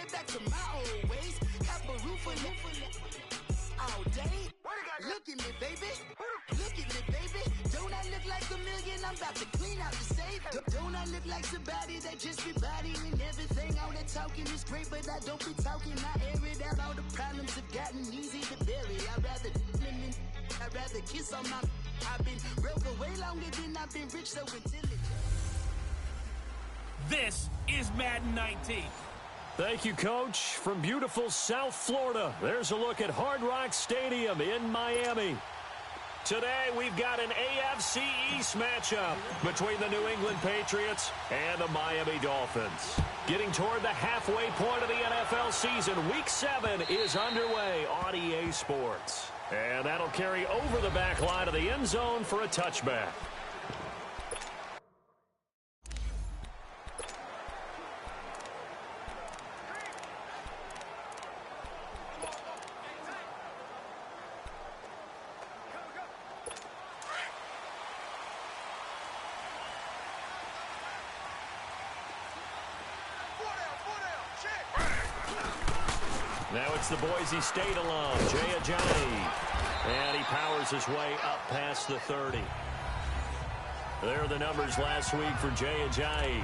Get back to my old ways. Have a roof all day. Look at me, baby. Look at me, baby. Don't I look like a million? I'm about to clean out the safe. Don't I look like somebody that just be bodying everything? All that talking is great, but I don't be talking. I air it out. All the problems have gotten easy to bury. I'd rather kiss on my. I've been broke way longer than I've been rich, so intelligent. This is Madden 19. Thank you, Coach. From beautiful South Florida, there's a look at Hard Rock Stadium in Miami. Today, we've got an AFC East matchup between the New England Patriots and the Miami Dolphins. Getting toward the halfway point of the NFL season, Week 7 is underway on EA Sports. And that'll carry over the back line of the end zone for a touchback. Now it's the Boise State alum, Jay Ajayi. And he powers his way up past the 30. There are the numbers last week for Jay Ajayi.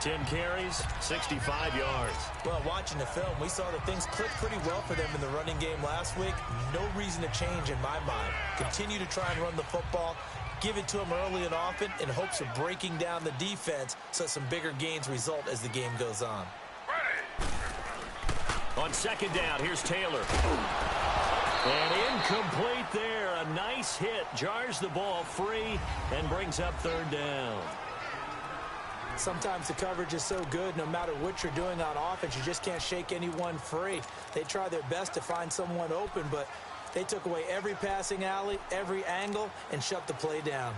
10 carries, 65 yards. Well, watching the film, we saw that things clicked pretty well for them in the running game last week. No reason to change in my mind. Continue to try and run the football, give it to them early and often in hopes of breaking down the defense so some bigger gains result as the game goes on. On second down, here's Taylor. And incomplete there. A nice hit. Jars the ball free and brings up third down. Sometimes the coverage is so good, no matter what you're doing on offense, you just can't shake anyone free. They try their best to find someone open, but they took away every passing alley, every angle, and shut the play down.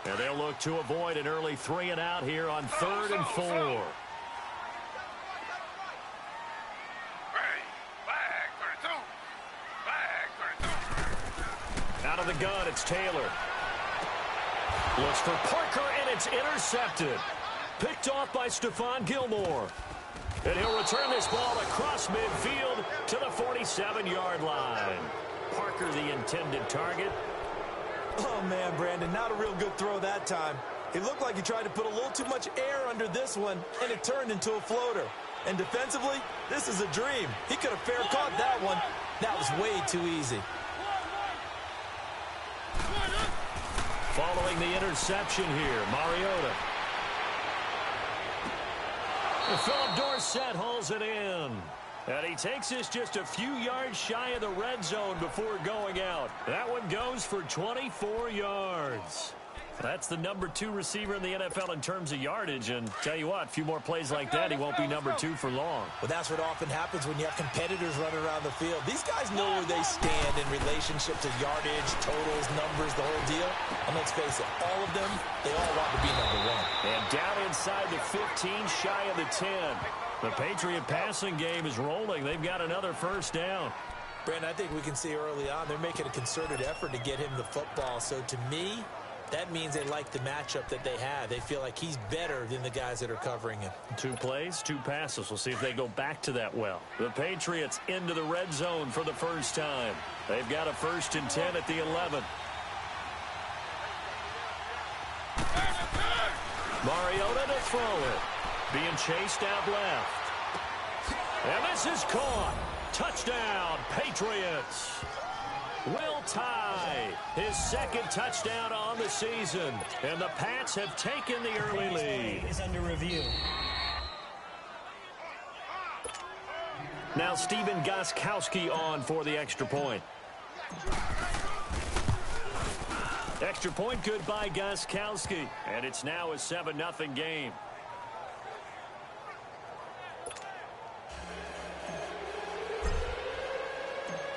And they'll look to avoid an early 3 and out here on 3rd and 4. Out of the gun, it's Taylor. Looks for Parker, and it's intercepted. Picked off by Stephon Gilmore. And he'll return this ball across midfield to the 47-yard line. Parker, the intended target. Oh, man, Brandon, not a real good throw that time. It looked like he tried to put a little too much air under this one, and it turned into a floater. And defensively, this is a dream. He could have fair caught that one. That was way too easy. Following the interception here, Mariota. And Philip Dorsett hauls it in. And he takes us just a few yards shy of the red zone before going out. That one goes for 24 yards. That's the number 2 receiver in the NFL in terms of yardage. And tell you what, a few more plays like that, he won't be number 2 for long. Well, that's what often happens when you have competitors running around the field. These guys know where they stand in relationship to yardage, totals, numbers, the whole deal. And let's face it, all of them, they all want to be number 1. And down inside the 15, shy of the 10. The Patriot passing game is rolling. They've got another first down. Brandon, I think we can see early on they're making a concerted effort to get him the football. So to me, that means they like the matchup that they have. They feel like he's better than the guys that are covering him. 2 plays, 2 passes. We'll see if they go back to that well. The Patriots into the red zone for the first time. They've got a 1st and 10 at the 11. Mariota to throw it. Being chased out left. And this is caught. Touchdown, Patriots. Will tie his 2nd touchdown on the season. And the Pats have taken the early lead. Is under review. Now Stephen Gostkowski on for the extra point. Extra point good by Gostkowski. And it's now a 7-0 game.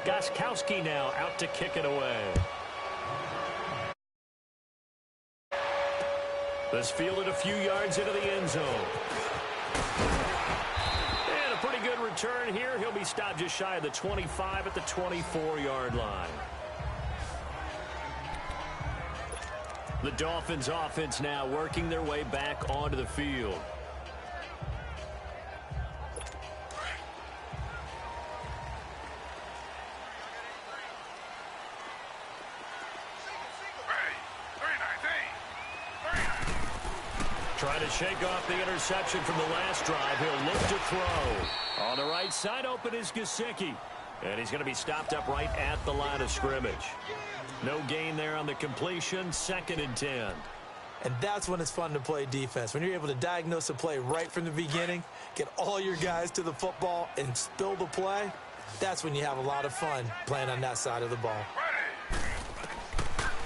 Gostkowski now out to kick it away. This fielded a few yards into the end zone. And a pretty good return here. He'll be stopped just shy of the 25 at the 24-yard line. The Dolphins offense now working their way back onto the field. Trying to shake off the interception from the last drive. He'll look to throw. On the right side, open is Gesicki. And he's going to be stopped up right at the line of scrimmage. No gain there on the completion. 2nd and 10. And that's when it's fun to play defense. When you're able to diagnose a play right from the beginning, get all your guys to the football, and spill the play, that's when you have a lot of fun playing on that side of the ball.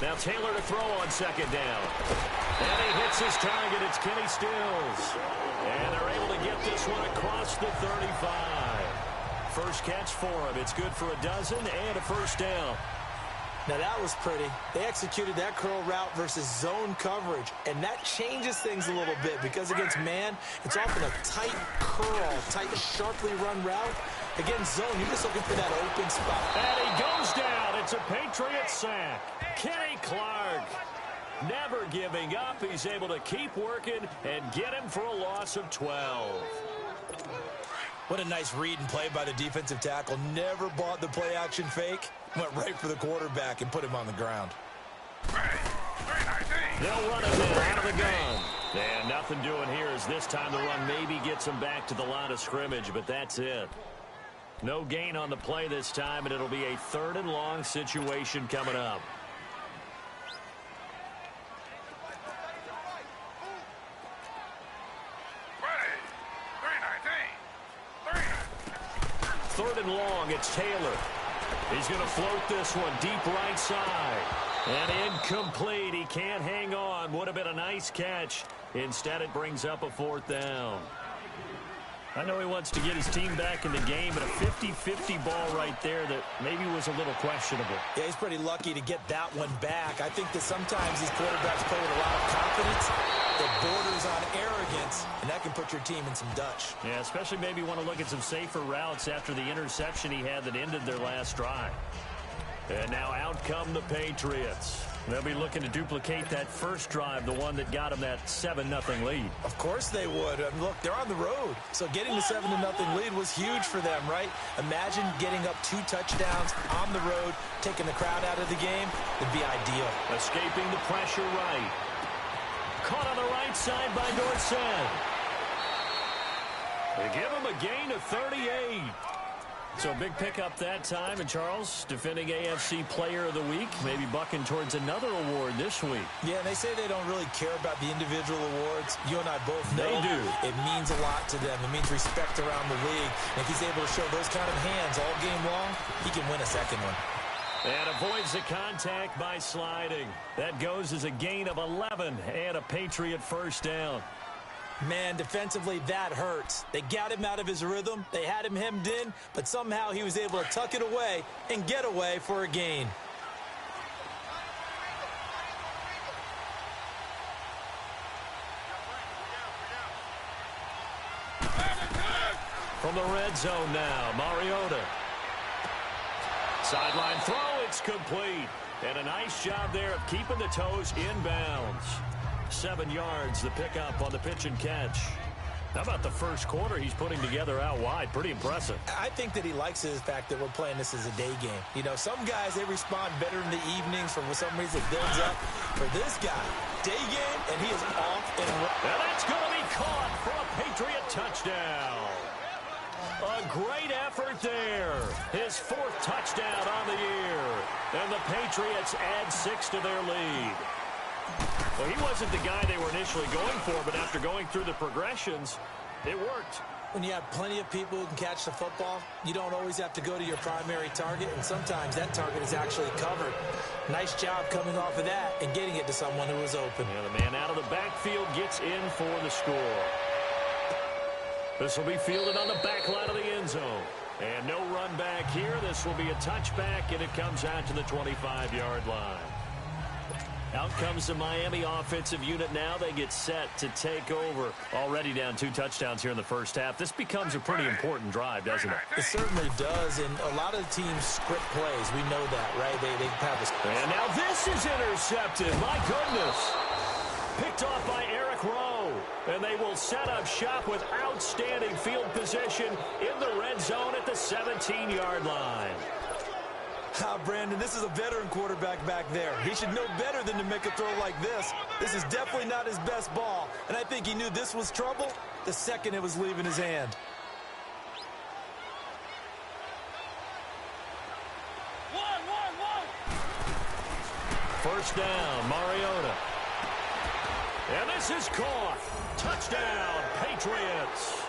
Now Taylor to throw on 2nd down. And he hits his target. It's Kenny Stills. And they're able to get this one across the 35. First catch for him. It's good for a dozen and a first down. Now that was pretty. They executed that curl route versus zone coverage, and that changes things a little bit because against man, it's often a tight curl, tight, sharply run route. Against zone, you're just looking for that open spot. And he goes down. It's a Patriot sack. Kenny Clark, never giving up. He's able to keep working and get him for a loss of 12. What a nice read and play by the defensive tackle. Never bought the play-action fake. Went right for the quarterback and put him on the ground. They'll run it now out of the gun. And nothing doing here as this time the run maybe gets him back to the line of scrimmage, but that's it. No gain on the play this time, and it'll be a 3rd and long situation coming up. Third and long, it's Taylor. He's going to float this one deep right side. And incomplete. He can't hang on. Would have been a nice catch. Instead, it brings up a 4th down. I know he wants to get his team back in the game, but a 50-50 ball right there that maybe was a little questionable. Yeah, he's pretty lucky to get that one back. I think that sometimes these quarterbacks play with a lot of confidence that borders on arrogance, and that can put your team in some Dutch. Yeah, especially maybe want to look at some safer routes after the interception he had that ended their last drive. And now out come the Patriots. They'll be looking to duplicate that first drive, the one that got them that 7-0 lead. Of course they would. Look, they're on the road. So getting the 7-0 lead was huge for them, right? Imagine getting up 2 touchdowns on the road, taking the crowd out of the game. It'd be ideal. Escaping the pressure right. Caught on the right side by Dorsett. They give him a gain of 38. So a big pickup that time. And Charles, defending AFC Player of the Week, maybe bucking towards another award this week. Yeah, and they say they don't really care about the individual awards. You and I both know they do. It means a lot to them. It means respect around the league. And if he's able to show those kind of hands all game long, he can win a second one. And avoids the contact by sliding. That goes as a gain of 11 and a Patriot first down. Man, defensively, that hurts. They got him out of his rhythm. They had him hemmed in, but somehow he was able to tuck it away and get away for a gain. From the red zone now, Mariota. Sideline throw, it's complete. And a nice job there of keeping the toes inbounds. 7 yards, the pickup on the pitch and catch. How about the first quarter he's putting together out wide? Pretty impressive. I think that he likes the fact that we're playing this as a day game. You know, some guys, they respond better in the evenings. For some reason, it builds up. For this guy, day game, and he is off and running. And that's going to be caught for a Patriot touchdown. A great effort there. His 4th touchdown on the year. And the Patriots add 6 to their lead. Well, he wasn't the guy they were initially going for, but after going through the progressions, it worked. When you have plenty of people who can catch the football, you don't always have to go to your primary target, and sometimes that target is actually covered. Nice job coming off of that and getting it to someone who was open. Yeah, the man out of the backfield gets in for the score. This will be fielded on the back line of the end zone. And no run back here. This will be a touchback, and it comes out to the 25-yard line. Out comes the Miami offensive unit now. They get set to take over. Already down 2 touchdowns here in the first half. This becomes a pretty important drive, doesn't it? It certainly does, and a lot of the teams script plays. We know that, right? They have a... And now this is intercepted. My goodness. Picked off by Eric Rowe. And they will set up shop with outstanding field position in the red zone at the 17-yard line. Brandon, this is a veteran quarterback back there. He should know better than to make a throw like this. This is definitely not his best ball, and I think he knew this was trouble the second it was leaving his hand. First down, Mariota. And this is caught. Touchdown, Patriots.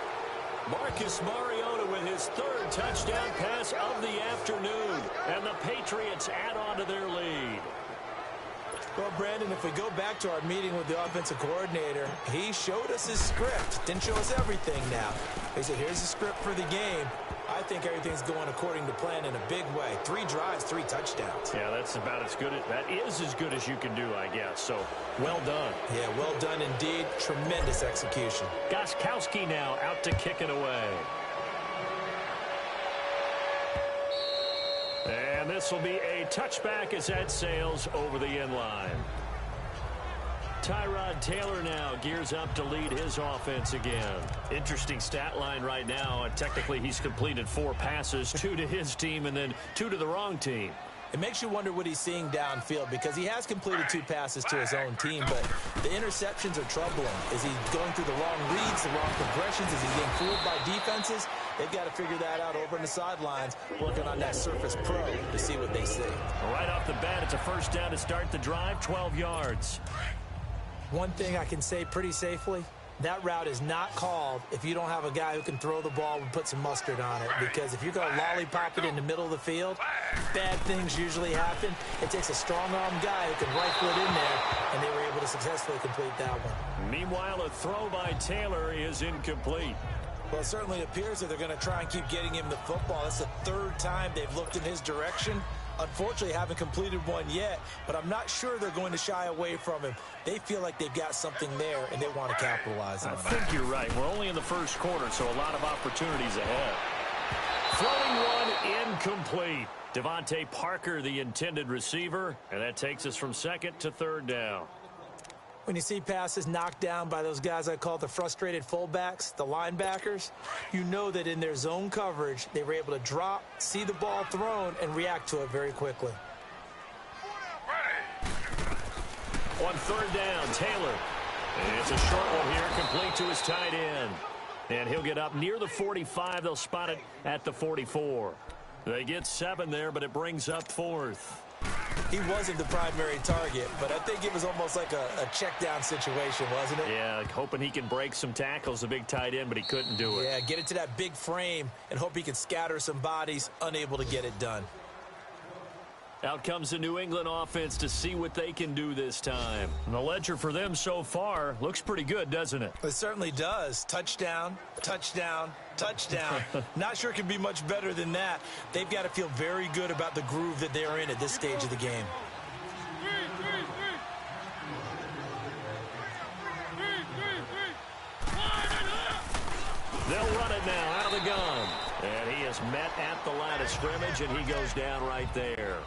Marcus Mariota with his third touchdown pass of the afternoon. And the Patriots add on to their lead. Well, Brandon, if we go back to our meeting with the offensive coordinator, he showed us his script. Didn't show us everything now. He said, here's the script for the game. I think everything's going according to plan in a big way. 3 drives, 3 touchdowns. Yeah, that's about as good. That is as good as you can do, I guess. So, well done. Yeah, well done indeed. Tremendous execution. Gostkowski now out to kick it away. And this will be a touchback as that sails over the end line. Tyrod Taylor now gears up to lead his offense again. Interesting stat line right now. Technically, he's completed 4 passes, 2 to his team and then 2 to the wrong team. It makes you wonder what he's seeing downfield because he has completed 2 passes to his own team, but the interceptions are troubling. Is he going through the wrong reads, the wrong progressions? Is he getting fooled by defenses? They've got to figure that out over on the sidelines, working on that Surface Pro to see what they see. Right off the bat, it's a first down to start the drive, 12 yards. One thing I can say pretty safely, that route is not called if you don't have a guy who can throw the ball and put some mustard on it. Because if you're going to lollipop it in the middle of the field, bad things usually happen. It takes a strong-armed guy who can rifle it in there, and they were able to successfully complete that one. Meanwhile, a throw by Taylor is incomplete. Well, it certainly appears that they're going to try and keep getting him the football. That's the 3rd time they've looked in his direction. Unfortunately, haven't completed one yet, but I'm not sure they're going to shy away from him. They feel like they've got something there, and they want to capitalize on it. I think you're right. We're only in the first quarter, so a lot of opportunities ahead. Throwing one incomplete. Devontae Parker, the intended receiver, and that takes us from 2nd to 3rd down. When you see passes knocked down by those guys I call the frustrated fullbacks, the linebackers, you know that in their zone coverage, they were able to drop, see the ball thrown, and react to it very quickly. On 3rd down, Taylor. And it's a short one here, complete to his tight end. And he'll get up near the 45. They'll spot it at the 44. They get 7 there, but it brings up 4th. He wasn't the primary target, but I think it was almost like a check-down situation, wasn't it? Yeah, hoping he can break some tackles, a big tight end, but he couldn't do it. Yeah, get it to that big frame and hope he can scatter some bodies, unable to get it done. Out comes the New England offense to see what they can do this time. And the ledger for them so far looks pretty good, doesn't it? It certainly does. Touchdown, touchdown, touchdown. Not sure it can be much better than that. They've got to feel very good about the groove that they're in at this stage of the game. They'll run it now out of the gun. And he is met at the line of scrimmage, and he goes down right there.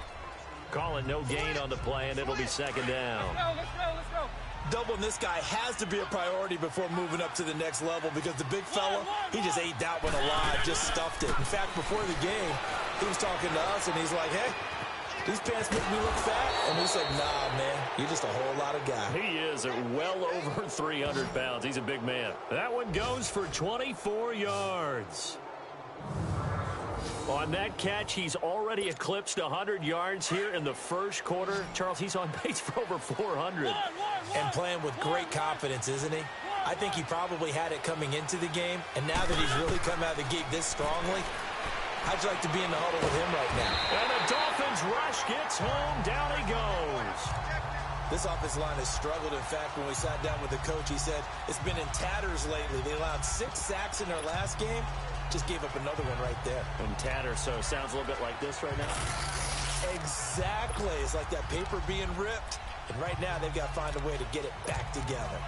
Call it no gain on the play, and it'll be 2nd down. Let's go. Doubling this guy has to be a priority before moving up to the next level because the big fella, he just ate that one alive, just stuffed it. In fact, before the game, he was talking to us, and he's like, hey, these pants make me look fat. And we said, nah, man, you're just a whole lot of guy. He is at well over 300 pounds. He's a big man. That one goes for 24 yards. On that catch, he's already eclipsed 100 yards here in the first quarter. Charles, he's on pace for over 400. And playing with great confidence, isn't he? I think he probably had it coming into the game, and now that he's really come out of the gate this strongly, how'd you like to be in the huddle with him right now? And the Dolphins rush gets home. Down he goes. This offensive line has struggled. In fact, when we sat down with the coach, he said it's been in tatters lately. They allowed 6 sacks in their last game. Just gave up another one right there. And tatter, so sounds a little bit like this right now. Exactly. It's like that paper being ripped. And right now, they've got to find a way to get it back together.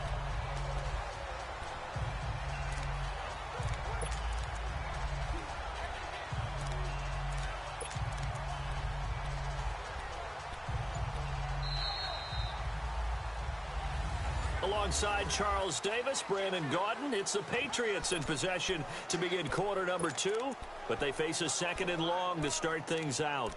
Alongside Charles Davis, Brandon Gaudin, it's the Patriots in possession to begin quarter number 2, but they face a 2nd and long to start things out.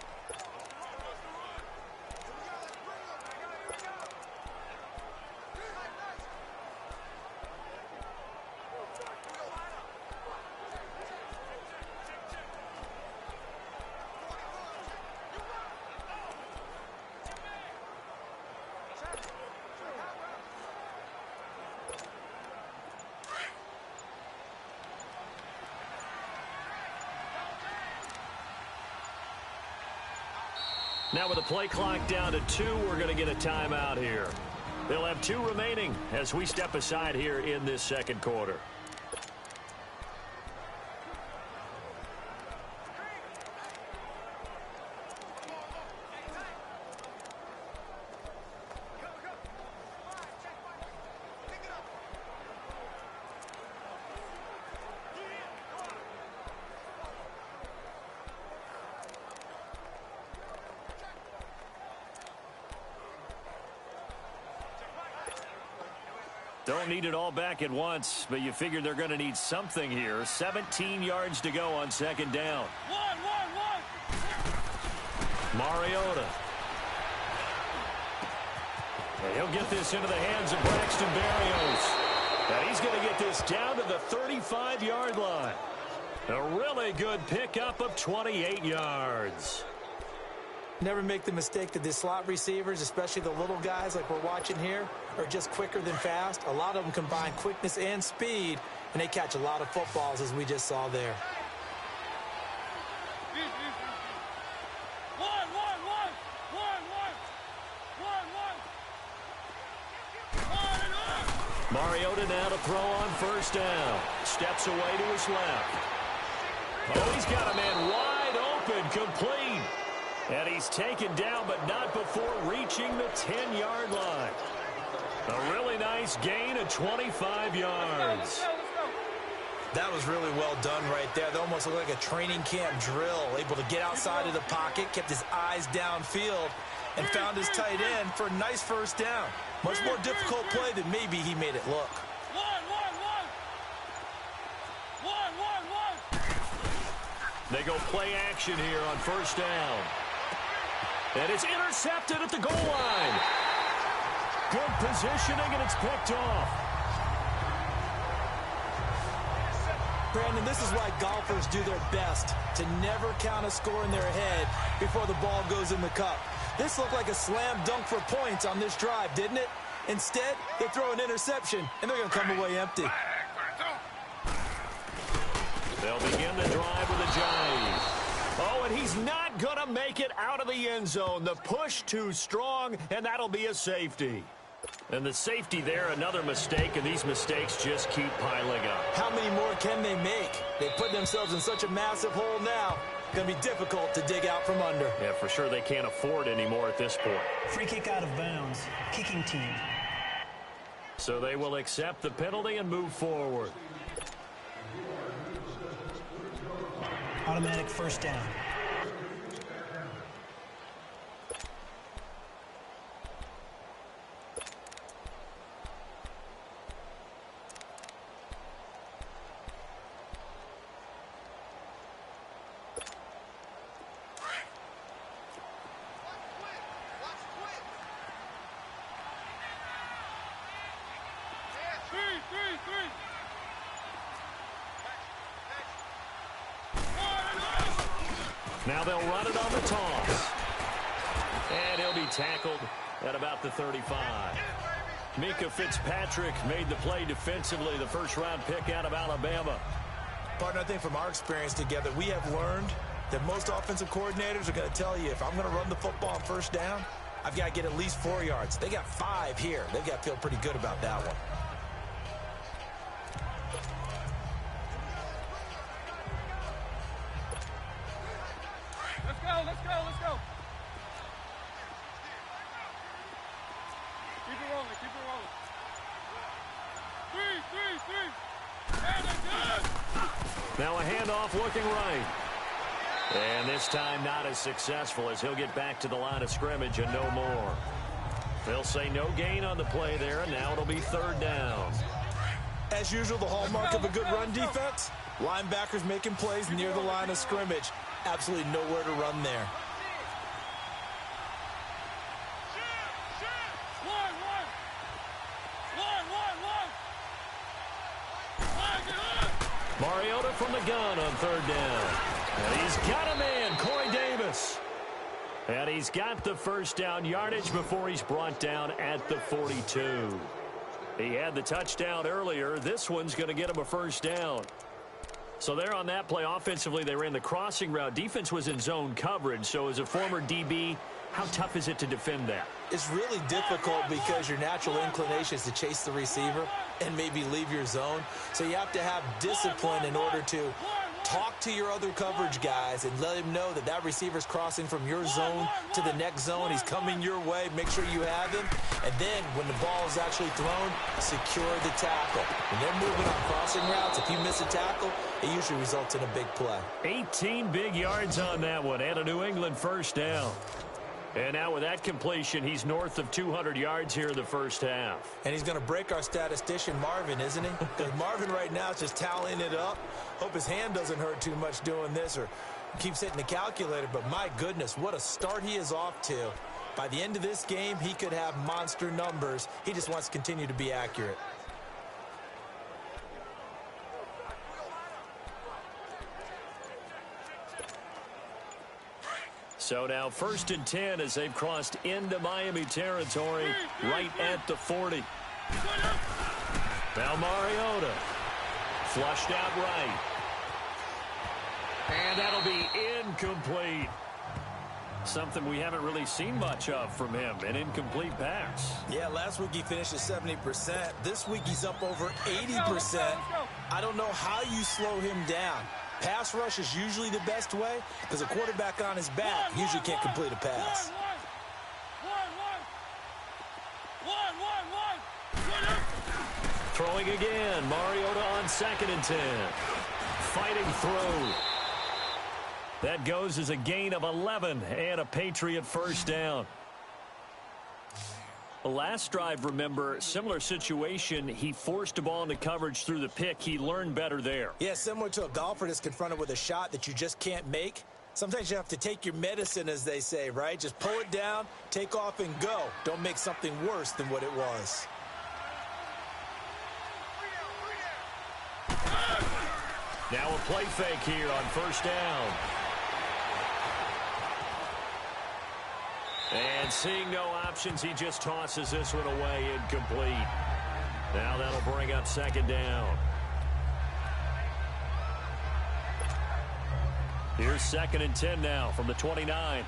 Now with the play clock down to 2, we're going to get a timeout here. They'll have 2 remaining as we step aside here in this second quarter. Don't need it all back at once, but you figure they're going to need something here. 17 yards to go on second down. Mariota. And he'll get this into the hands of Braxton Berrios. And he's going to get this down to the 35-yard line. A really good pickup of 28 yards. Never make the mistake that the slot receivers, especially the little guys like we're watching here, are just quicker than fast. A lot of them combine quickness and speed, and they catch a lot of footballs, as we just saw there. Mariota now to throw on first down. Steps away to his left. Oh, he's got a man wide open, complete. And he's taken down, but not before reaching the 10-yard line. A really nice gain of 25 yards. That was really well done right there. That almost looked like a training camp drill. Able to get outside of the pocket, kept his eyes downfield, and found his tight end for a nice first down. Much more difficult play than maybe he made it look. They go play action here on first down. And it's intercepted at the goal line. Good positioning, and it's picked off. Brandon, this is why golfers do their best to never count a score in their head before the ball goes in the cup. This looked like a slam dunk for points on this drive, didn't it? Instead, they throw an interception, and they're going to come away empty. They'll begin the drive with a jive. Oh, and he's not going to make it out of the end zone. The push too strong, and that'll be a safety. And the safety there, another mistake, and these mistakes just keep piling up. How many more can they make? They put themselves in such a massive hole now. Going to be difficult to dig out from under. Yeah, for sure they can't afford any more at this point. Free kick out of bounds. Kicking team. So they will accept the penalty and move forward. Automatic first down. Now they'll run it on the toss. And he'll be tackled at about the 35. Mika Fitzpatrick made the play defensively, the first-round pick out of Alabama. Partner, I think from our experience together, we have learned that most offensive coordinators are going to tell you, if I'm going to run the football on first down, I've got to get at least 4 yards. They got 5 here. They've got to feel pretty good about that one. Let's go. Keep it rolling. Three. Now a handoff looking right. And this time not as successful, as he'll get back to the line of scrimmage and no more. They'll say no gain on the play there, and now it'll be third down. As usual, the hallmark of a good run defense, linebackers making plays near the line of scrimmage. Absolutely nowhere to run there. Mariota from the gun on third down. And he's got a man, Corey Davis. And he's got the first down yardage before he's brought down at the 42. He had the touchdown earlier. This one's going to get him a first down. So there on that play, offensively, they ran the crossing route. Defense was in zone coverage. So as a former DB, how tough is it to defend that? It's really difficult because your natural inclination is to chase the receiver and maybe leave your zone. So you have to have discipline in order to talk to your other coverage guys and let him know that that receiver's crossing from your zone to the next zone. He's coming your way. Make sure you have him. And then when the ball is actually thrown, secure the tackle. When they're moving on crossing routes, if you miss a tackle, it usually results in a big play. 18 big yards on that one and a New England first down. And now with that completion, he's north of 200 yards here in the first half. And he's going to break our statistician, Marvin, isn't he? Because Marvin right now is just tallying it up. Hope his hand doesn't hurt too much doing this or keeps hitting the calculator. But my goodness, what a start he is off to. By the end of this game, he could have monster numbers. He just wants to continue to be accurate. So now 1st and 10 as they've crossed into Miami territory right at the 40. Now Mariota flushed out right. And that'll be incomplete. Something we haven't really seen much of from him, an incomplete pass. Yeah, last week he finished at 70%. This week he's up over 80%. I don't know how you slow him down. Pass rush is usually the best way because a quarterback on his back usually can't complete a pass. Throwing again. Mariota on 2nd and 10. Fighting through. That goes as a gain of 11 and a Patriot first down. The last drive, remember, similar situation. He forced a ball into coverage through the pick. He learned better there. Yeah, similar to a golfer that's confronted with a shot that you just can't make. Sometimes you have to take your medicine, as they say, right? Just pull it down, take off, and go. Don't make something worse than what it was. Now a play fake here on 1st down. And seeing no options, he just tosses this one away, incomplete. Now that'll bring up 2nd down. Here's 2nd and 10 now from the 29.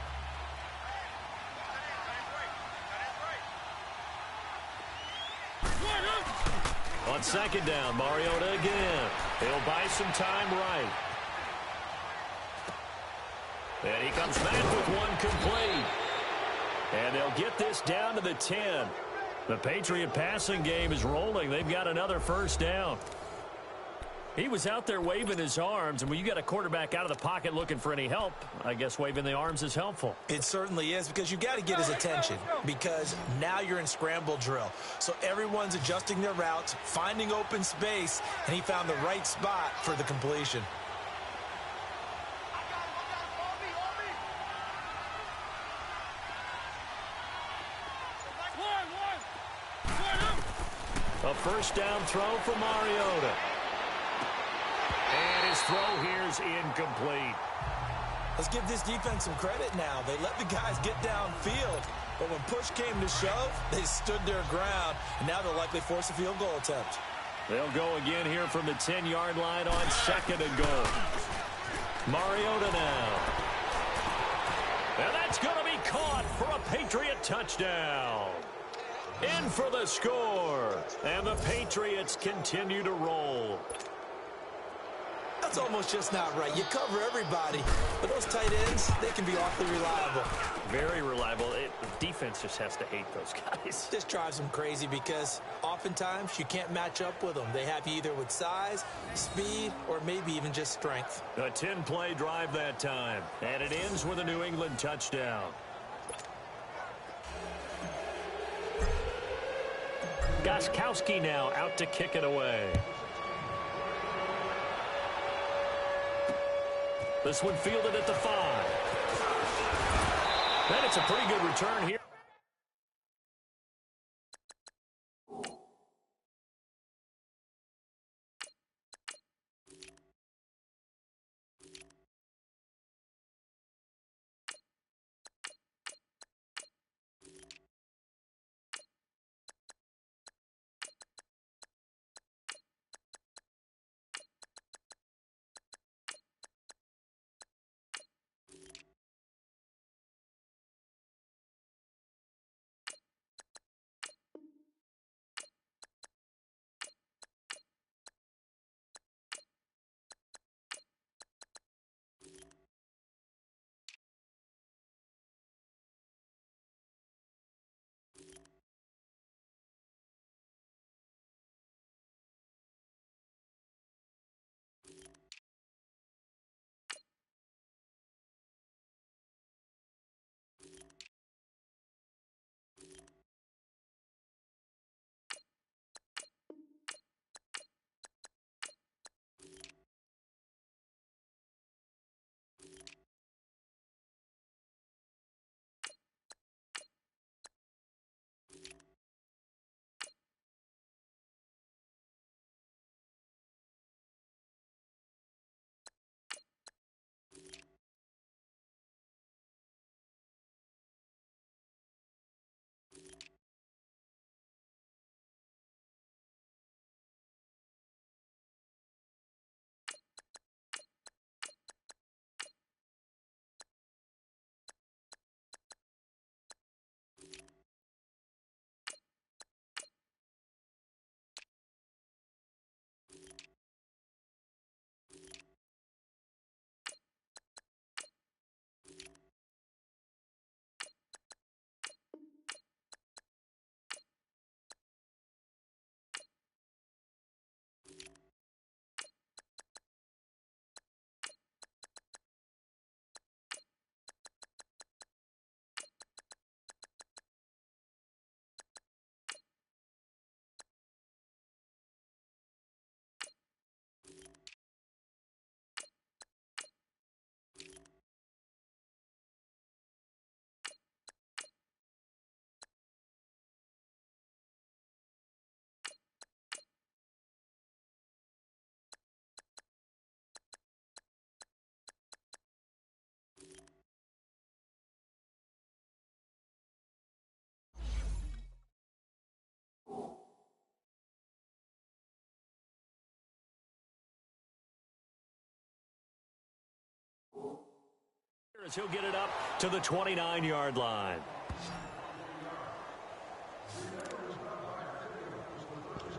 On 2nd down, Mariota again. He'll buy some time right. And he comes back with one complete. And they'll get this down to the 10. The Patriot passing game is rolling. They've got another first down. He was out there waving his arms, and when you got a quarterback out of the pocket looking for any help, I guess waving the arms is helpful. It certainly is, because you got to get his attention, because now you're in scramble drill. So everyone's adjusting their routes, finding open space, and he found the right spot for the completion. A first down throw for Mariota. And his throw here is incomplete. Let's give this defense some credit now. They let the guys get downfield, but when push came to shove, they stood their ground, and now they'll likely force a field goal attempt. They'll go again here from the 10-yard line on 2nd and goal. Mariota now. And that's going to be caught for a Patriot touchdown. In for the score. And the Patriots continue to roll. That's almost just not right. You cover everybody, but those tight ends, they can be awfully reliable. Very reliable. The defense just has to hate those guys. This drives them crazy because oftentimes you can't match up with them. They have you either with size, speed, or maybe even just strength. A 10-play drive that time, and it ends with a New England touchdown. Gostkowski now out to kick it away. This one fielded at the 5. And it's a pretty good return here. He'll get it up to the 29-yard line.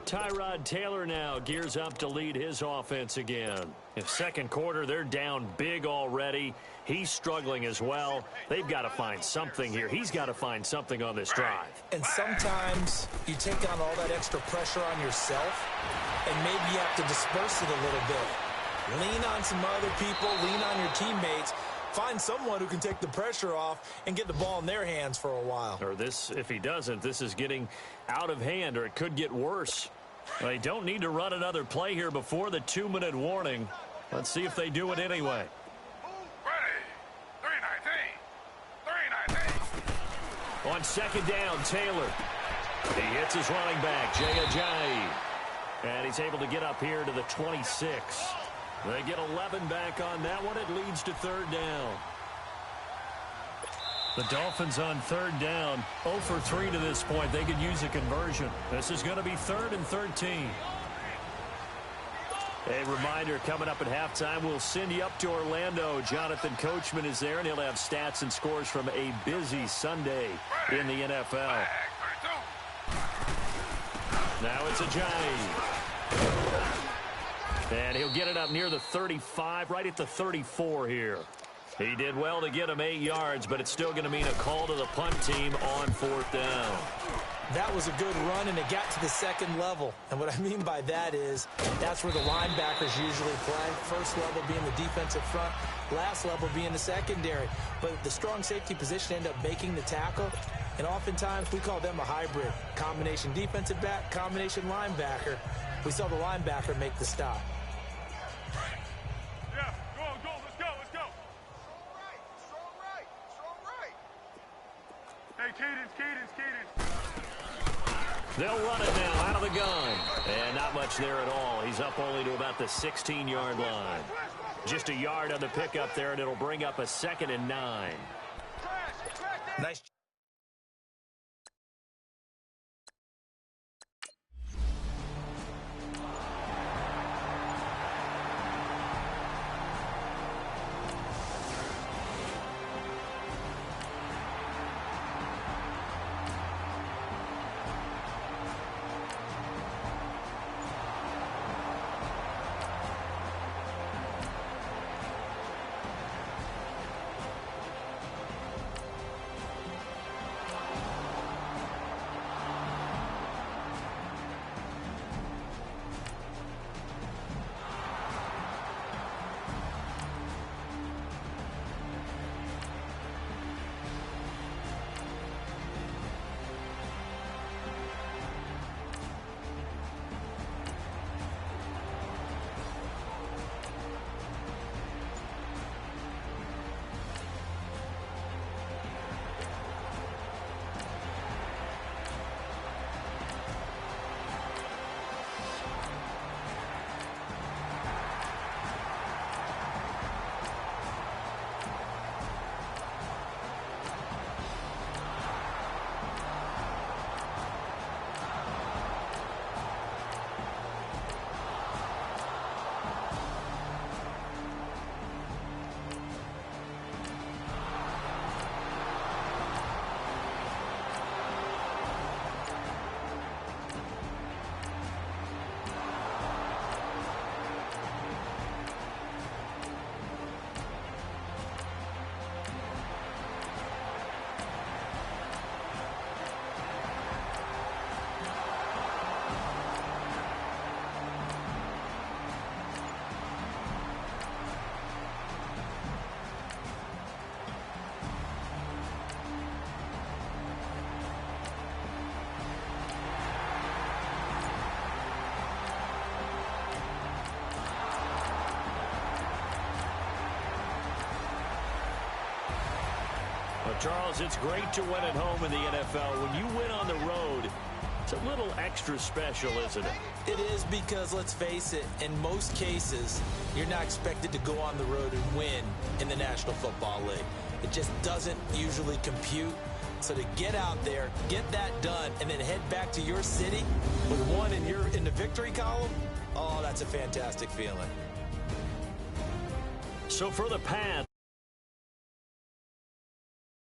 Tyrod Taylor now gears up to lead his offense again. In second quarter, they're down big already. He's struggling as well. They've got to find something here. He's got to find something on this drive. And sometimes you take on all that extra pressure on yourself, and maybe you have to disperse it a little bit. Lean on some other people, lean on your teammates. Find someone who can take the pressure off and get the ball in their hands for a while. Or this, if he doesn't, this is getting out of hand, or it could get worse. They don't need to run another play here before the 2-minute warning. Let's see if they do it anyway. On second down, Taylor. He hits his running back, Jay Ajayi. And he's able to get up here to the 26. They get 11 back on that one. It leads to third down. The Dolphins on third down, 0 for 3 to this point. They could use a conversion. This is going to be 3rd and 13. A reminder, coming up at halftime, we'll send you up to Orlando. Jonathan Coachman is there, and he'll have stats and scores from a busy Sunday in the NFL. Now it's Ajayi. And he'll get it up near the 35, right at the 34 here. He did well to get him 8 yards, but it's still going to mean a call to the punt team on 4th down. That was a good run, and it got to the second level. And what I mean by that is that's where the linebackers usually play. First level being the defensive front, last level being the secondary. But the strong safety position ended up making the tackle, and oftentimes we call them a hybrid. Combination defensive back, combination linebacker. We saw the linebacker make the stop. Yeah, go, let's go. Strong right. Hey, Cadence. They'll run it now out of the gun. And not much there at all. He's up only to about the 16-yard line. Just a yard on the pickup there, and it'll bring up a 2nd and 9. Nice. Charles, it's great to win at home in the NFL. When you win on the road, it's a little extra special, isn't it? It is, because, let's face it, in most cases, you're not expected to go on the road and win in the National Football League. It just doesn't usually compute. So to get out there, get that done, and then head back to your city with one in the victory column, oh, that's a fantastic feeling. So for the Pats,